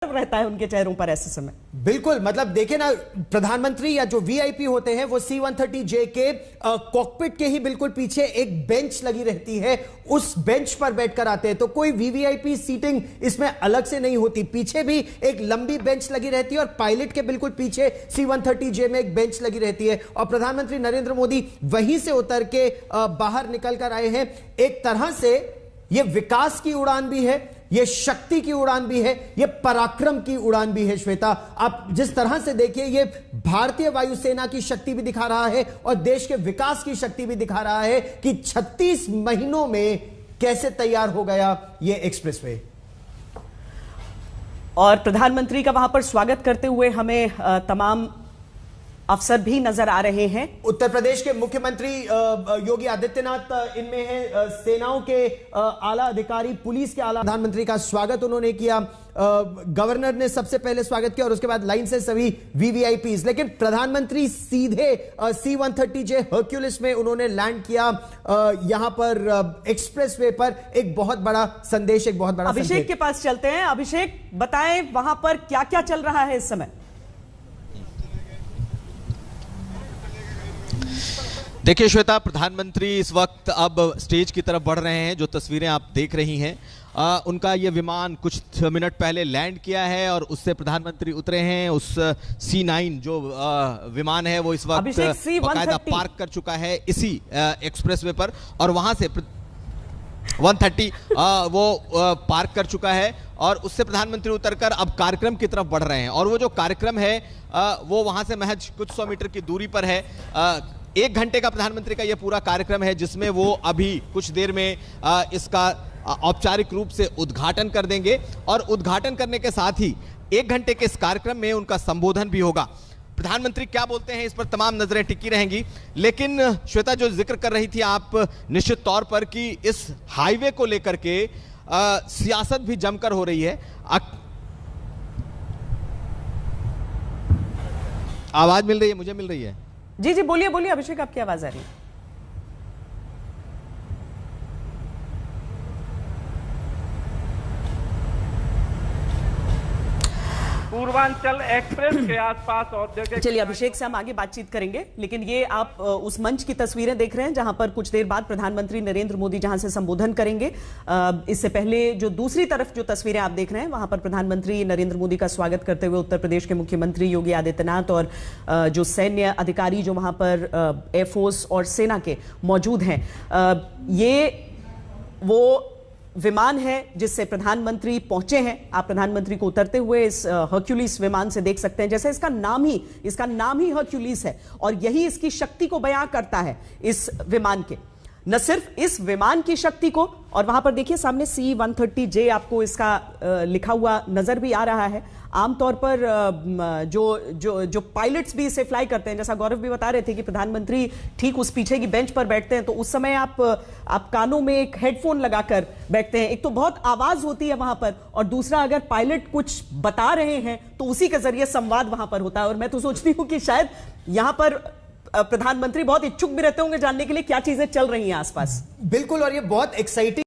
रहता है उनके चेहरों पर ऐसे समय। बिल्कुल, मतलब देखे ना, प्रधानमंत्री या जो वीआईपी होते हैं वो C-130J के कॉकपिट के ही बिल्कुल पीछे एक बेंच लगी रहती है, उस बेंच पर बैठकर आते हैं। तो कोई वीवीआईपी सीटिंग इसमें अलग से नहीं होती, पीछे भी एक लंबी बेंच लगी रहती है और पायलट के बिल्कुल पीछे C-130J में एक बेंच लगी रहती है। और प्रधानमंत्री नरेंद्र मोदी वहीं से उतर के बाहर निकल कर आए हैं। एक तरह से यह विकास की उड़ान भी है, यह शक्ति की उड़ान भी है, यह पराक्रम की उड़ान भी है। श्वेता, आप जिस तरह से देखिए, यह भारतीय वायुसेना की शक्ति भी दिखा रहा है और देश के विकास की शक्ति भी दिखा रहा है कि 36 महीनों में कैसे तैयार हो गया यह एक्सप्रेसवे। और प्रधानमंत्री का वहां पर स्वागत करते हुए हमें तमाम अफसर भी नजर आ रहे हैं। उत्तर प्रदेश के मुख्यमंत्री योगी आदित्यनाथ इनमें हैं, सेनाओं के आला अधिकारी, पुलिस के आला। प्रधानमंत्री का स्वागत उन्होंने किया, गवर्नर ने सबसे पहले स्वागत किया और उसके बाद लाइन से सभी वीवीआईपीज। लेकिन प्रधानमंत्री सीधे C-130J हर्क्यूलिस में उन्होंने लैंड किया। यहां पर एक्सप्रेसवे पर एक बहुत बड़ा संदेश, एक बहुत बड़ा अभिषेक के पास चलते हैं। अभिषेक, बताएं वहां पर क्या क्या चल रहा है इस समय। देखिए श्वेता, प्रधानमंत्री इस वक्त अब स्टेज की तरफ बढ़ रहे हैं। जो तस्वीरें आप देख रही हैं, उनका ये विमान कुछ मिनट पहले लैंड किया है और उससे प्रधानमंत्री उतरे हैं। उस C9 जो विमान है वो इस वक्त बाकायदा पार्क कर चुका है इसी एक्सप्रेसवे पर, और वहां से 130 वो पार्क कर चुका है और उससे प्रधानमंत्री उतरकर अब कार्यक्रम की तरफ बढ़ रहे हैं। और वो जो कार्यक्रम है वो वहां से महज कुछ 100 मीटर की दूरी पर है। 1 घंटे का प्रधानमंत्री का यह पूरा कार्यक्रम है, जिसमें वो अभी कुछ देर में इसका औपचारिक रूप से उद्घाटन कर देंगे और उद्घाटन करने के साथ ही 1 घंटे के इस कार्यक्रम में उनका संबोधन भी होगा। प्रधानमंत्री क्या बोलते हैं इस पर तमाम नजरें टिकी रहेंगी। लेकिन श्वेता, जो जिक्र कर रही थी आप निश्चित तौर पर कि इस हाईवे को लेकर के सियासत भी जमकर हो रही है। आवाज मिल रही है? मुझे मिल रही है। जी जी, बोलिए बोलिए अभिषेक, आपकी आवाज आ रही है। पूर्वांचल एक्सप्रेस के आसपास औद्योगिक। चलिए, अभिषेक से हम आगे बातचीत करेंगे, लेकिन ये आप उस मंच की तस्वीरें देख रहे हैं जहां पर कुछ देर बाद प्रधानमंत्री नरेंद्र मोदी जहां से संबोधन करेंगे। इससे पहले जो दूसरी तरफ जो तस्वीरें आप देख रहे हैं, वहां पर प्रधानमंत्री नरेंद्र मोदी का स्वागत करते हुए उत्तर प्रदेश के मुख्यमंत्री योगी आदित्यनाथ और जो सैन्य अधिकारी जो वहां पर एयरफोर्स और सेना के मौजूद हैं, ये वो विमान है जिससे प्रधानमंत्री पहुंचे हैं। आप प्रधानमंत्री को उतरते हुए इस हर्क्यूलिस विमान से देख सकते हैं। जैसे इसका नाम ही हर्क्यूलिस है और यही इसकी शक्ति को बयां करता है। इस विमान के न सिर्फ इस विमान की शक्ति को, और वहां पर देखिए सामने C-130J आपको इसका लिखा हुआ नजर भी आ रहा है। आमतौर पर जो पायलट्स भी इसे फ्लाई करते हैं, जैसा गौरव भी बता रहे थे कि प्रधानमंत्री ठीक उस पीछे की बेंच पर बैठते हैं, तो उस समय आप कानों में एक हेडफोन लगाकर बैठते हैं। एक तो बहुत आवाज होती है वहां पर, और दूसरा अगर पायलट कुछ बता रहे हैं तो उसी के जरिए संवाद वहां पर होता है। और मैं तो सोचती हूं कि शायद यहां पर प्रधानमंत्री बहुत इच्छुक भी रहते होंगे जानने के लिए क्या चीजें चल रही हैं आसपास। बिल्कुल, और ये बहुत एक्साइटिंग